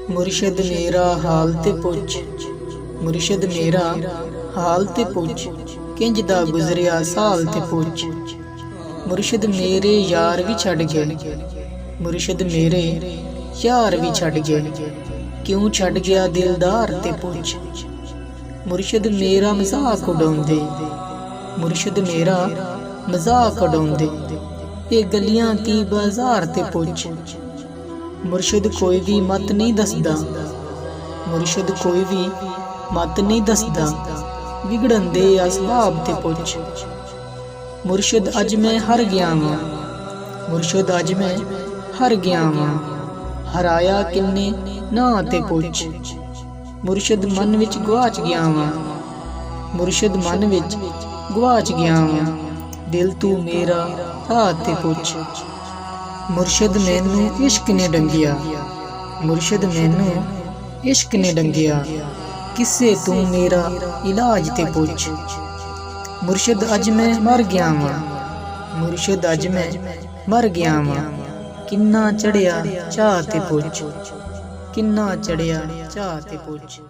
मुर्शिद मेरा हाल ते पुछ, मुर्शिद मेरा हाल ते पुछ, किंज दा गुजरिया साल ते पुछ। मुर्शिद मेरे यार भी छड़ गए, मुर्शिद मेरे यार भी छड़ गए, क्यों छड़ गया दिलदार ते पुछ। मुर्शिद मेरा मजाक उड़ाउंदे, मुर्शिद मेरा मजाक उड़ाउंदे, ये गलियां की बाजार ते पुछ। मुर्शिद कोई भी मत नहीं दसदा, मुर्शिद कोई भी मत नहीं दसदा, बिगड़न दे असबाब ते पुछ। मुर्शिद अज मैं हर गया वां, मुर्शिद अज मैं हर गया वां, हराया किन्ने ना ते पुछ। मुर्शिद मन विच गवाच गया वां, मुर्शिद मन विच गवाच गया वां, दिल तू मेरा राह ते पुछ। मुर्शिद मैनू इश्क ने डंगिया, मुर्शिद मैनू इश्क ने डंगिया, किसे तू मेरा इलाज ते पुछ। मुर्शिद अज मैं मर गया वां, मुर्शिद अज मैं मर गया वां, किन्ना चढ़िया चाह ते पुछ, किन्ना चढ़िया चाह ते पुछ।